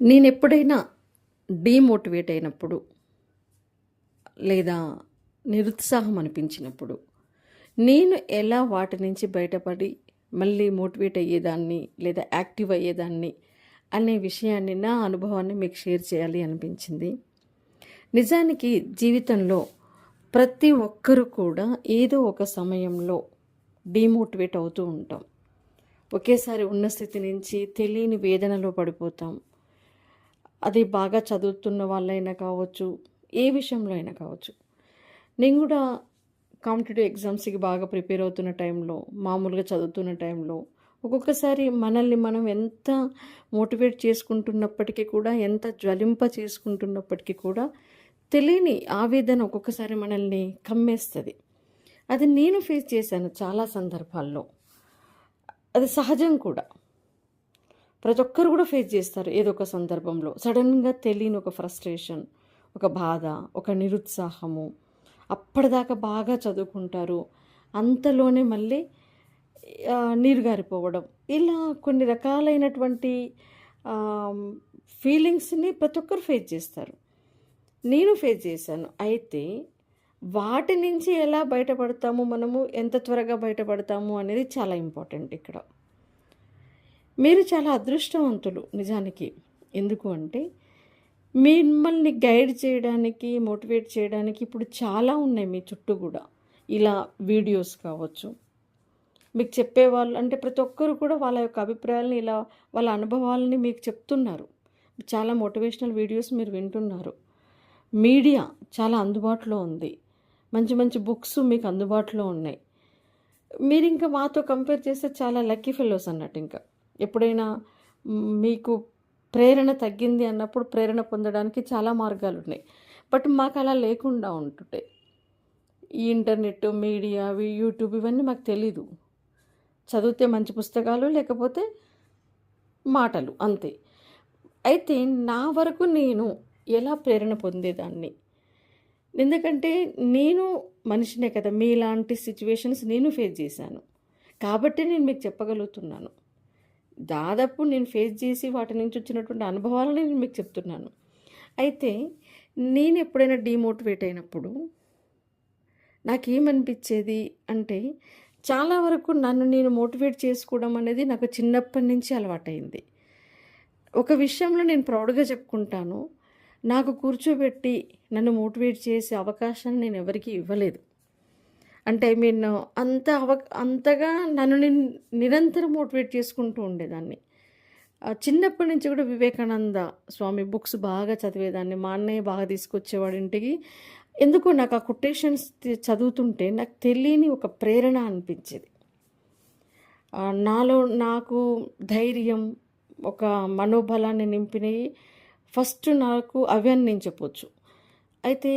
నేనెప్పుడైనా demotivate అయినప్పుడు, లేదా నిరుత్సాహం అనిపించినప్పుడు, నేను ఎలా వాటి నుంచి బయటపడి మళ్ళీ మోటివేట్ అయ్యేదాన్ని, లేదా యాక్టివ్ అయ్యేదాన్ని అనే విషయాన్ని, నా అనుభవాన్ని మీకు షేర్ చేయాలి అనిపించింది. నిజానికి జీవితంలో ప్రతి ఒక్కరు కూడా ఏదో ఒక సమయంలో డీమోటివేట్ అవుతూ ఉంటాం. ఒకేసారి ఉన్న స్థితి నుంచి తెలియని వేదనలో పడిపోతాం. అది బాగా చదువుతున్న వాళ్ళైనా కావచ్చు, ఏ విషయంలో అయినా కావచ్చు. నేను కూడా కాంపిటేటివ్ ఎగ్జామ్స్కి బాగా ప్రిపేర్ అవుతున్న టైంలో, మామూలుగా చదువుతున్న టైంలో ఒక్కొక్కసారి మనల్ని మనం ఎంత మోటివేట్ చేసుకుంటున్నప్పటికీ కూడా, ఎంత జ్వలింప చేసుకుంటున్నప్పటికీ కూడా తెలియని ఆవేదన ఒక్కొక్కసారి మనల్ని కమ్మేస్తుంది. అది నేను ఫేస్ చేశాను చాలా సందర్భాల్లో. అది సహజం కూడా. ప్రతి ఒక్కరు కూడా ఫేస్ చేస్తారు ఏదో ఒక సందర్భంలో. సడన్గా తెలియని ఒక ఫ్రస్ట్రేషన్, ఒక బాధ, ఒక నిరుత్సాహము. అప్పటిదాకా బాగా చదువుకుంటారు, అంతలోనే మళ్ళీ నీరు గారిపోవడం. ఇలా కొన్ని రకాలైనటువంటి ఫీలింగ్స్ని ప్రతి ఒక్కరు ఫేస్ చేస్తారు. నేను ఫేస్ చేశాను. అయితే వాటి నుంచి ఎలా బయటపడతాము, మనము ఎంత త్వరగా బయటపడతాము అనేది చాలా ఇంపార్టెంట్ ఇక్కడ. మీరు చాలా అదృష్టవంతులు నిజానికి. ఎందుకు అంటే మిమ్మల్ని గైడ్ చేయడానికి, మోటివేట్ చేయడానికి ఇప్పుడు చాలా ఉన్నాయి మీ చుట్టూ కూడా. ఇలా వీడియోస్ కావచ్చు, మీకు చెప్పేవాళ్ళు అంటే ప్రతి ఒక్కరు కూడా వాళ్ళ యొక్క అభిప్రాయాలని, ఇలా వాళ్ళ అనుభవాలని మీకు చెప్తున్నారు. చాలా మోటివేషనల్ వీడియోస్ మీరు వింటున్నారు. మీడియా చాలా అందుబాటులో ఉంది. మంచి మంచి బుక్స్ మీకు అందుబాటులో ఉన్నాయి. మీరు ఇంకా మాతో కంపేర్ చేస్తే చాలా లక్కీ ఫెలోస్ అన్నట్టు. ఇంకా ఎప్పుడైనా మీకు ప్రేరణ తగ్గింది అన్నప్పుడు ప్రేరణ పొందడానికి చాలా మార్గాలు ఉన్నాయి. బట్ మాకు అలా లేకుండా ఉంటుంటే, ఈ ఇంటర్నెట్, మీడియా, యూట్యూబ్ ఇవన్నీ మాకు తెలీదు. చదివితే మంచి పుస్తకాలు, లేకపోతే మాటలు అంతే. అయితే నా వరకు నేను ఎలా ప్రేరణ పొందేదాన్ని, ఎందుకంటే నేను మనిషినే కదా, మీలాంటి సిచ్యువేషన్స్ నేను ఫేస్ చేశాను కాబట్టి నేను మీకు చెప్పగలుగుతున్నాను. దాదాపు నేను ఫేస్ చేసి వాటి నుంచి వచ్చినటువంటి అనుభవాలని నేను మీకు చెప్తున్నాను. అయితే నేను ఎప్పుడైనా డీమోటివేట్ అయినప్పుడు నాకేమనిపించేది అంటే, చాలా వరకు నన్ను నేను మోటివేట్ చేసుకోవడం అనేది నాకు చిన్నప్పటి నుంచి అలవాటైంది. ఒక విషయంలో నేను ప్రౌడ్గా చెప్పుకుంటాను, నాకు కూర్చోబెట్టి నన్ను మోటివేట్ చేసే అవకాశాన్ని నేను ఎవరికీ ఇవ్వలేదు. అంటే అంతగా నన్ను నేను నిరంతరం మోటివేట్ చేసుకుంటూ ఉండేదాన్ని. చిన్నప్పటి నుంచి కూడా వివేకానంద స్వామి బుక్స్ బాగా చదివేదాన్ని. మా అన్నయ్య బాగా తీసుకొచ్చేవాడు ఇంటికి. ఎందుకో నాకు ఆ కొటేషన్స్ చదువుతుంటే నాకు తెలియని ఒక ప్రేరణ అనిపించేది. నాలో నాకు ధైర్యం, ఒక మనోబలాన్ని నింపినవి ఫస్ట్ నాకు అవి అని నేను చెప్పొచ్చు. అయితే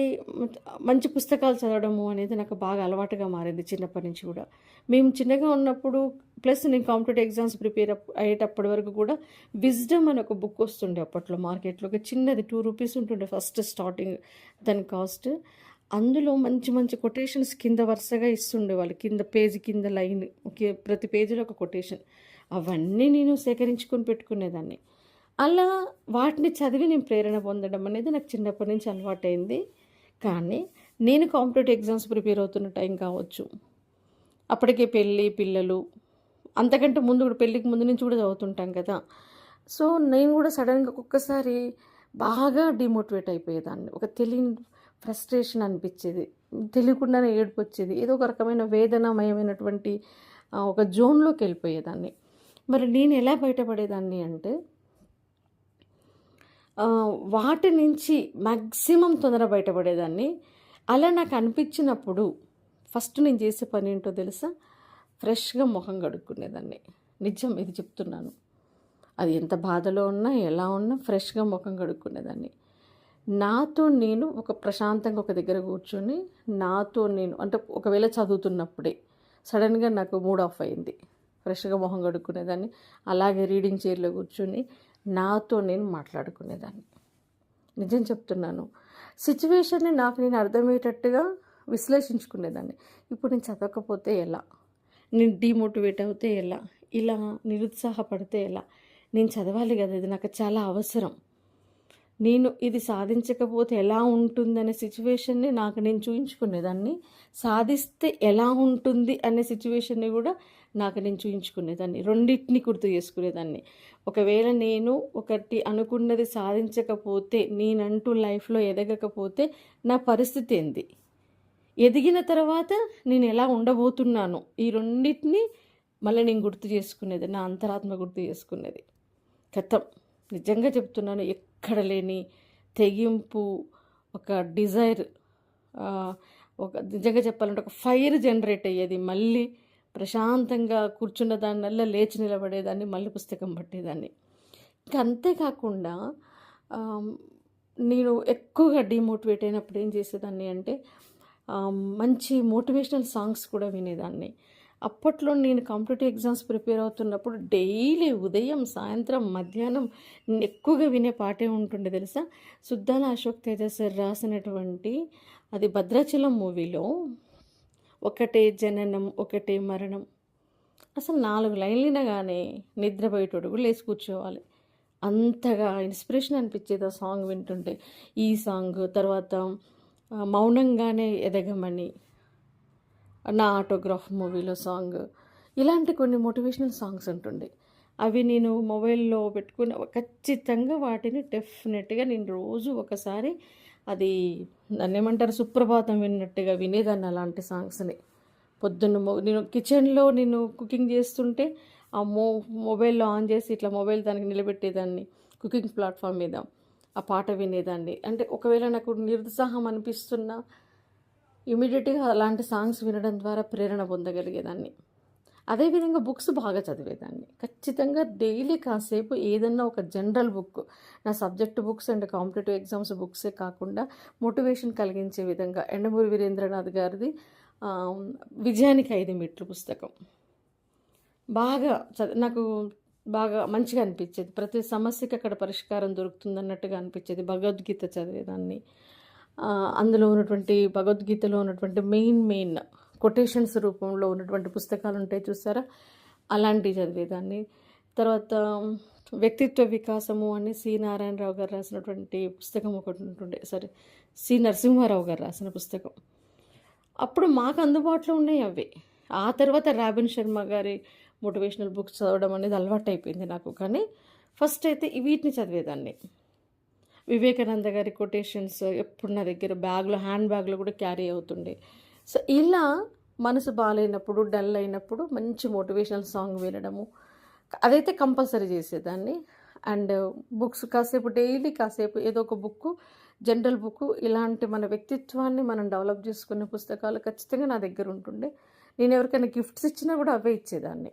మంచి పుస్తకాలు చదవడము అనేది నాకు బాగా అలవాటుగా మారింది చిన్నప్పటి నుంచి కూడా. మేము చిన్నగా ఉన్నప్పుడు, ప్లస్ నేను కాంపిటేటివ్ ఎగ్జామ్స్ ప్రిపేర్ అయ్యేటప్పటి వరకు కూడా విజ్డమ్ అని ఒక బుక్ వస్తుండే అప్పట్లో మార్కెట్లో. ఒక చిన్నది 2 రూపీస్ ఉంటుండే ఫస్ట్ స్టార్టింగ్ దాని కాస్ట్. అందులో మంచి మంచి కొటేషన్స్ కింద వరుసగా ఇస్తుండే వాళ్ళు, కింద పేజీ కింద లైన్, ఓకే, ప్రతి పేజీలో ఒక కొటేషన్. అవన్నీ నేను సేకరించుకొని పెట్టుకునేదాన్ని. అలా వాటిని చదివి నేను ప్రేరణ పొందడం అనేది నాకు చిన్నప్పటి నుంచి అలవాటైంది. కానీ నేను కాంపిటేటివ్ ఎగ్జామ్స్ ప్రిపేర్ అవుతున్న టైం కావచ్చు, అప్పటికే పెళ్ళి, పిల్లలు, అంతకంటే ముందు కూడా, పెళ్ళికి ముందు నుంచి కూడా చదువుతుంటాం కదా. సో నేను కూడా సడన్గా ఒక్కొక్కసారి బాగా డిమోటివేట్ అయిపోయేదాన్ని. ఒక తెలియని ఫ్రస్ట్రేషన్ అనిపించేది, తెలియకుండానే ఏడుపు వచ్చేది, ఏదో ఒక రకమైన వేదనామయమైనటువంటి ఒక జోన్లోకి వెళ్ళిపోయేదాన్ని. మరి నేను ఎలా బయటపడేదాన్ని అంటే, వాటి నుంచి మ్యాక్సిమం తొందర బయటపడేదాన్ని. అలా నాకు అనిపించినప్పుడు ఫస్ట్ నేను చేసే పని ఏంటో తెలుసా? ఫ్రెష్గా మొహం కడుక్కునేదాన్ని. నిజం, ఇది చెప్తున్నాను. అది ఎంత బాధలో ఉన్నా, ఎలా ఉన్నా ఫ్రెష్గా ముఖం కడుక్కునేదాన్ని. నాతో నేను ఒక ప్రశాంతంగా ఒక దగ్గర కూర్చొని, నాతో నేను అంటే ఒకవేళ చదువుతున్నప్పుడే సడన్గా నాకు మూడ్ ఆఫ్ అయింది, ఫ్రెష్గా మొహం కడుక్కునేదాన్ని. అలాగే రీడింగ్ చైర్లో కూర్చొని నాతో నేను మాట్లాడుకునేదాన్ని. నిజం చెప్తున్నాను. సిచ్యువేషన్ని నాకు నేను అర్థమయ్యేటట్టుగా విశ్లేషించుకునేదాన్ని. ఇప్పుడు నేను చదవకపోతే ఎలా, నేను డీమోటివేట్ అవుతే ఎలా, ఇలా నిరుత్సాహపడితే ఎలా, నేను చదవాలి కదా, ఇది నాకు చాలా అవసరం. నేను ఇది సాధించకపోతే ఎలా ఉంటుందనే సిచ్యువేషన్‌ని నాకు నేను చూయించుకునేదాన్ని. సాధిస్తే ఎలా ఉంటుంది అనే సిచ్యువేషన్‌ని గూడా నాకు నేను చూయించుకునేదాన్ని. రెండిటిని గుర్తు చేసుకునేదాన్ని. ఒకవేళ నేను ఒకటి అనుకున్నది సాధించకపోతే, నేనంటూ లైఫ్‌లో ఎదగకపోతే నా పరిస్థితి ఏంది? ఎదిగిన తర్వాత నేను ఎలా ఉండబోతున్నాను? ఈ రెండిటిని మళ్ళీ నేను గుర్తు చేసుకునేది. నా అంతరాత్మ గుర్తు చేసుకునేది. ఖతం. నిజంగా చెప్తున్నాను. ఎక్కడ లేని తెగింపు, ఒక డిజైర్, ఒక నిజంగా చెప్పాలంటే ఒక ఫైర్ జనరేట్ అయ్యేది. మళ్ళీ ప్రశాంతంగా కూర్చున్న దానివల్ల లేచి నిలబడేదాన్ని, మళ్ళీ పుస్తకం పట్టేదాన్ని. ఇంకా అంతేకాకుండా నేను ఎక్కువగా డీమోటివేట్ అయినప్పుడు ఏం చేసేదాన్ని అంటే మంచి మోటివేషనల్ సాంగ్స్ కూడా వినేదాన్ని. అప్పట్లో నేను కాంపిటేటివ్ ఎగ్జామ్స్ ప్రిపేర్ అవుతున్నప్పుడు డైలీ ఉదయం, సాయంత్రం, మధ్యాహ్నం నేను ఎక్కువగా వినే పాటే ఉంటుండే తెలుసా? సుద్దాల అశోక్ తేజ సార్ రాసినటువంటి అది భద్రాచలం మూవీలో ఒకటే జననం ఒకటే మరణం. అసలు 4 లైన్లు వినగానే నిద్రపోయేటోడు కూడా లేచి కూర్చోవాలి. అంతగా ఇన్స్పిరేషన్ అనిపించేది ఆ సాంగ్ వింటుంటే. ఈ సాంగ్ తర్వాత మౌనంగానే ఎదగమని, నా ఆటోగ్రాఫ్ మూవీలో సాంగ్, ఇలాంటి కొన్ని మోటివేషనల్ సాంగ్స్ ఉంటుండే. అవి నేను మొబైల్లో పెట్టుకుని ఖచ్చితంగా వాటిని డెఫినెట్గా నేను రోజు ఒకసారి అది దాన్నేమంటారు సుప్రభాతం విన్నట్టుగా వినేదాన్ని అలాంటి సాంగ్స్ని. పొద్దున్న నేను కిచెన్లో నేను కుకింగ్ చేస్తుంటే ఆ మొబైల్లో ఆన్ చేసి ఇట్లా మొబైల్ దానికి నిలబెట్టేదాన్ని కుకింగ్ ప్లాట్ఫామ్ మీద. ఆ పాట వినేదాన్ని. అంటే ఒకవేళ నాకు నిరుత్సాహం అనిపిస్తున్నా ఇమీడియట్గా అలాంటి సాంగ్స్ వినడం ద్వారా ప్రేరణ పొందగలిగేదాన్ని. అదేవిధంగా బుక్స్ బాగా చదివేదాన్ని. ఖచ్చితంగా డైలీ కాసేపు ఏదన్నా ఒక జనరల్ బుక్, నా subject books and competitive exams బుక్సే కాకుండా మోటివేషన్ కలిగించే విధంగా ఎండమూరి వీరేంద్రనాథ్ గారిది విజయానికి 5 మెట్లు పుస్తకం బాగా నాకు బాగా మంచిగా అనిపించేది. ప్రతి సమస్యకి అక్కడ పరిష్కారం దొరుకుతుందన్నట్టుగా అనిపించేది. భగవద్గీత చదివేదాన్ని. అందులో ఉన్నటువంటి భగవద్గీతలో ఉన్నటువంటి మెయిన్ కొటేషన్స్ రూపంలో ఉన్నటువంటి పుస్తకాలు ఉంటాయి చూసారా, అలాంటివి చదివేదాన్ని. తర్వాత వ్యక్తిత్వ వికాసము అని సి నారాయణరావు గారు రాసినటువంటి పుస్తకం ఒకటి ఉంటుండే, సి నరసింహారావు గారు రాసిన పుస్తకం. అప్పుడు మాకు అందుబాటులో ఉన్నాయి అవి. ఆ తర్వాత రాబిన్ శర్మ గారి మోటివేషనల్ బుక్స్ చదవడం అనేది అలవాటు అయిపోయింది నాకు. కానీ ఫస్ట్ అయితే వీటిని చదివేదాన్ని. వివేకానంద గారి కొటేషన్స్ ఎప్పుడు నా దగ్గర హ్యాండ్ బ్యాగ్లో కూడా క్యారీ అవుతుండే. సో ఇలా మనసు బాగాలేనప్పుడు, డల్ అయినప్పుడు మంచి మోటివేషనల్ సాంగ్ వినడము అదైతే కంపల్సరీ చేసేదాన్ని. అండ్ బుక్స్ కాసేపు డైలీ కాసేపు ఏదో ఒక బుక్, జనరల్ బుక్, ఇలాంటి మన వ్యక్తిత్వాన్ని మనం డెవలప్ చేసుకునే పుస్తకాలు ఖచ్చితంగా నా దగ్గర ఉంటుండే. నేను ఎవరికైనా గిఫ్ట్స్ ఇచ్చినా కూడా అవే ఇచ్చేదాన్ని.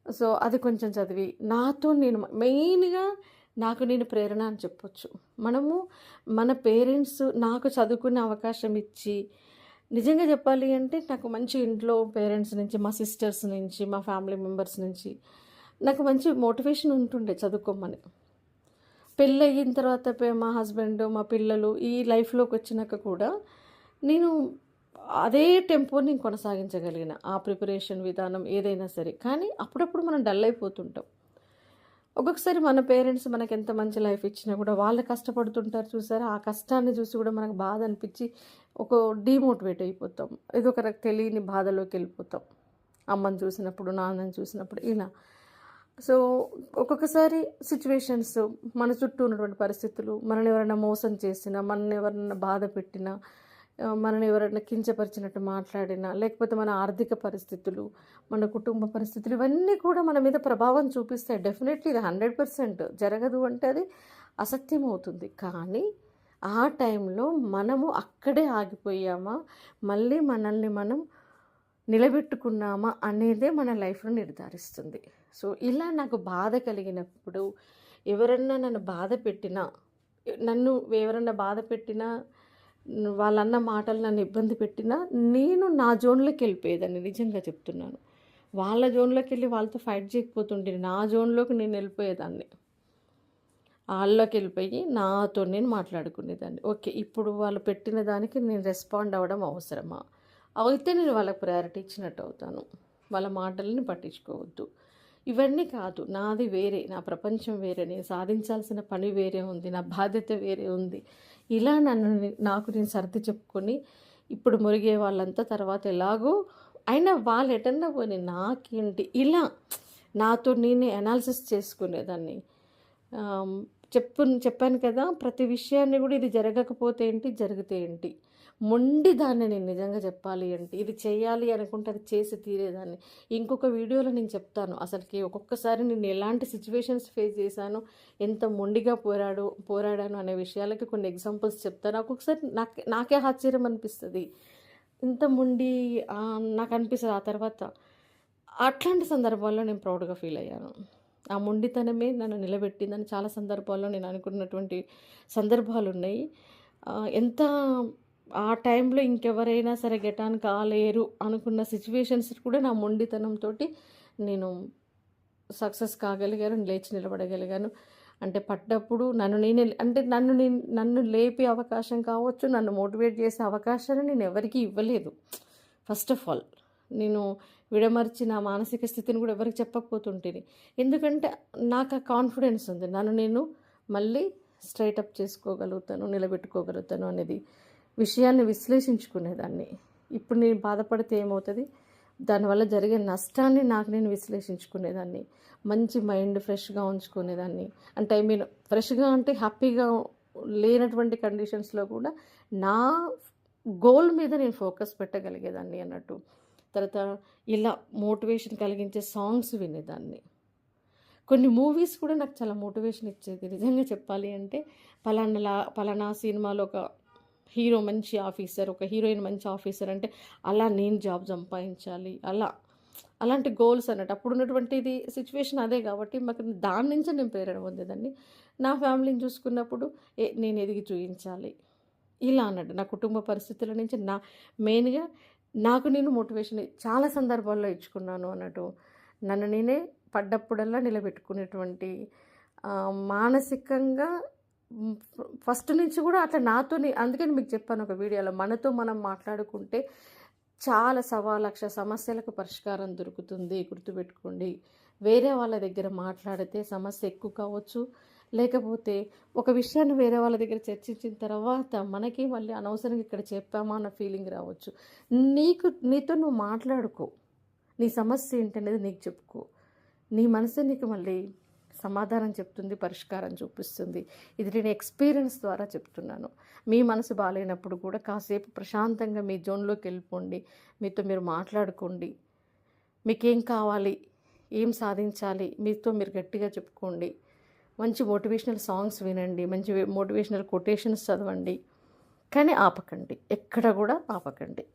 సో అది కొంచెం చదివి నాతో నేను మెయిన్గా నాకు నేను ప్రేరణ అని చెప్పొచ్చు. మన పేరెంట్స్ నాకు చదువుకునే అవకాశం ఇచ్చి, నిజంగా చెప్పాలి అంటే నాకు మంచి ఇంట్లో పేరెంట్స్ నుంచి, మా సిస్టర్స్ నుంచి, మా ఫ్యామిలీ మెంబర్స్ నుంచి నాకు మంచి మోటివేషన్ ఉంటుండే చదువుకోమని. పెళ్ళి అయిన తర్వాత మా హస్బెండ్, మా పిల్లలు ఈ లైఫ్లోకి వచ్చినాక కూడా నేను అదే టెంపోని కొనసాగించగలిగిన, ఆ ప్రిపరేషన్ విధానం ఏదైనా సరే. కానీ అప్పుడప్పుడు మనం డల్ అయిపోతుంటాం. ఒక్కొక్కసారి మన పేరెంట్స్ మనకి ఎంత మంచి లైఫ్ ఇచ్చినా కూడా వాళ్ళు కష్టపడుతుంటారు చూసారా, ఆ కష్టాన్ని చూసి కూడా మనకు బాధ అనిపించి ఒక డీమోటివేట్ అయిపోతాం. ఏదో ఒక తెలియని బాధలోకి వెళ్ళిపోతాం అమ్మని చూసినప్పుడు, నాన్నని చూసినప్పుడు ఇలా. సో ఒక్కొక్కసారి సిచ్యువేషన్స్, మన చుట్టూ ఉన్నటువంటి పరిస్థితులు, మనల్ని ఎవరైనా మోసం చేసినా, మనల్ని ఎవరైనా బాధ పెట్టినా, మనల్ని ఎవరైనా కించపరిచినట్టు మాట్లాడినా, లేకపోతే మన ఆర్థిక పరిస్థితులు, మన కుటుంబ పరిస్థితులు, ఇవన్నీ కూడా మన మీద ప్రభావం చూపిస్తాయి. డెఫినెట్లీ ఇది 100% జరగదు అంటే అది అసత్యం అవుతుంది. కానీ ఆ టైంలో మనము అక్కడే ఆగిపోయామా, మళ్ళీ మనల్ని మనం నిలబెట్టుకున్నామా అనేదే మన లైఫ్ను నిర్ధారిస్తుంది. సో ఇలా నాకు బాధ కలిగినప్పుడు, ఎవరన్నా నన్ను బాధ పెట్టినా, ఎవరన్నా బాధ పెట్టినా, వాళ్ళన్న మాటలు నన్ను ఇబ్బంది పెట్టినా, నేను నా జోన్లోకి వెళ్ళిపోయేదాన్ని. నిజంగా చెప్తున్నాను. వాళ్ళ జోన్లోకి వెళ్ళి వాళ్ళతో ఫైట్ చేయకపోతుంటే నా జోన్లోకి నేను వెళ్ళిపోయేదాన్ని. వాళ్ళకి వెళ్ళిపోయి నాతో నేను మాట్లాడుకునేదాన్ని. ఓకే, ఇప్పుడు వాళ్ళు పెట్టిన దానికి నేను రెస్పాండ్ అవ్వడం అవసరమా? అయితే నేను వాళ్ళకి ప్రయారిటీ ఇచ్చినట్టు అవుతాను. వాళ్ళ మాటలని పట్టించుకోవద్దు. ఇవన్నీ కాదు, నాది వేరే, నా ప్రపంచం వేరే, నేను సాధించాల్సిన పని వేరే ఉంది, నా బాధ్యత వేరే ఉంది. ఇలా నాకు నేను సర్ది చెప్పుకొని ఇప్పుడు మురిగే వాళ్ళంతా తర్వాత ఎలాగో అయినా వాళ్ళు ఎటన్నా పోనీ నాకేంటి, ఇలా నాతో నేనే అనాలిసిస్ చేసుకునేదాన్ని. చెప్పాను కదా, ప్రతి విషయాన్ని కూడా ఇది జరగకపోతే ఏంటి, జరిగితే ఏంటి, మొండి దాన్ని నేను నిజంగా చెప్పాలి అంటే ఇది చేయాలి అనుకుంటే అది చేసి తీరేదాన్ని. ఇంకొక వీడియోలో నేను చెప్తాను అసలుకి ఒక్కొక్కసారి నేను ఎలాంటి సిచ్యువేషన్స్ ఫేస్ చేశాను, ఎంత మొండిగా పోరాడాను అనే విషయాలకి కొన్ని ఎగ్జాంపుల్స్ చెప్తాను. ఒక్కొక్కసారి నాకే ఆశ్చర్యం అనిపిస్తుంది, ఇంత మొండి నాకు అనిపిస్తుంది. ఆ తర్వాత అట్లాంటి సందర్భాల్లో నేను ప్రౌడ్గా ఫీల్ అయ్యాను. ఆ మొండితనమే నన్ను నిలబెట్టిందని చాలా సందర్భాల్లో నేను అనుకున్నటువంటి సందర్భాలు ఉన్నాయి. ఎంత ఆ టైంలో ఇంకెవరైనా సరే గెటాన్ కాలేరు అనుకున్న సిచ్యువేషన్స్ కూడా నా మొండితనంతో నేను సక్సెస్ కాగలిగాను, లేచి నిలబడగలిగాను. అంటే పడ్డప్పుడు నన్ను లేపే అవకాశం కావచ్చు, నన్ను మోటివేట్ చేసే అవకాశాన్ని నేను ఎవరికీ ఇవ్వలేదు. ఫస్ట్ ఆఫ్ ఆల్ నేను విడమర్చి నా మానసిక స్థితిని కూడా ఎవరికి చెప్పకపోతుంటేని, ఎందుకంటే నాకు ఆ కాన్ఫిడెన్స్ ఉంది, నన్ను నేను మళ్ళీ స్ట్రైట్ అప్ చేసుకోగలుగుతాను, నిలబెట్టుకోగలుగుతాను అనేది విషయాన్ని విశ్లేషించుకునేదాన్ని. ఇప్పుడు నేను బాధపడితే ఏమవుతుంది, దానివల్ల జరిగే నష్టాన్ని నాకు నేను విశ్లేషించుకునేదాన్ని. మంచి మైండ్ ఫ్రెష్గా ఉంచుకునేదాన్ని. అంటే ఫ్రెష్గా అంటే హ్యాపీగా లేనటువంటి కండిషన్స్లో కూడా నా గోల్ మీద నేను ఫోకస్ పెట్టగలిగేదాన్ని అన్నట్టు. తర్వాత ఇలా మోటివేషన్ కలిగించే సాంగ్స్ వినేదాన్ని. కొన్ని మూవీస్ కూడా నాకు చాలా మోటివేషన్ ఇచ్చేది. నిజంగా చెప్పాలి అంటే పలానా సినిమాలో ఒక హీరో మంచి ఆఫీసర్, ఒక హీరోయిన్ మంచి ఆఫీసర్ అంటే అలా నేను జాబ్ సంపాదించాలి, అలాంటి గోల్స్ అన్నట్టు. అప్పుడు ఉన్నటువంటిది సిచ్యువేషన్ అదే కాబట్టి మాకు దాని నుంచే నేను ప్రేరణ పొందేదాన్ని. నా ఫ్యామిలీని చూసుకున్నప్పుడు నేను ఎదిగి చూపించాలి ఇలా అన్నట్టు. నా కుటుంబ పరిస్థితుల నుంచి మెయిన్గా నాకు నేను మోటివేషన్ చాలా సందర్భాల్లో ఇచ్చుకున్నాను అన్నట్టు. నన్ను నేనే పడ్డప్పుడల్లా నిలబెట్టుకునేటువంటి మానసికంగా ఫస్ట్ నుంచి కూడా అట్లా అందుకని మీకు చెప్పాను ఒక వీడియోలో, మనతో మనం మాట్లాడుకుంటే చాలా 1,00,000 సమస్యలకు పరిష్కారం దొరుకుతుంది. గుర్తుపెట్టుకోండి, వేరే వాళ్ళ దగ్గర మాట్లాడితే సమస్య ఎక్కువ కావచ్చు, లేకపోతే ఒక విషయాన్ని వేరే వాళ్ళ దగ్గర చర్చించిన తర్వాత మనకి మళ్ళీ అనవసరంగా ఇక్కడ చెప్పామా అన్న ఫీలింగ్ రావచ్చు. నీతో నువ్వు మాట్లాడుకో, నీ సమస్య ఏంటనేది నీకు చెప్పుకో, నీ మనసే నీకు మళ్ళీ సమాధానం చెప్తుంది, పరిష్కారం చూపిస్తుంది. ఇది నేను ఎక్స్పీరియన్స్ ద్వారా చెప్తున్నాను. మీ మనసు బాగాలేనప్పుడు కూడా కాసేపు ప్రశాంతంగా మీ జోన్లోకి వెళ్ళిపోండి, మీతో మీరు మాట్లాడుకోండి, మీకేం కావాలి, ఏం సాధించాలి, మీతో మీరు గట్టిగా చెప్పుకోండి. మంచి మోటివేషనల్ సాంగ్స్ వినండి, మంచి మోటివేషనల్ కొటేషన్స్ చదవండి, కానీ ఆపకండి, ఎక్కడ కూడా ఆపకండి.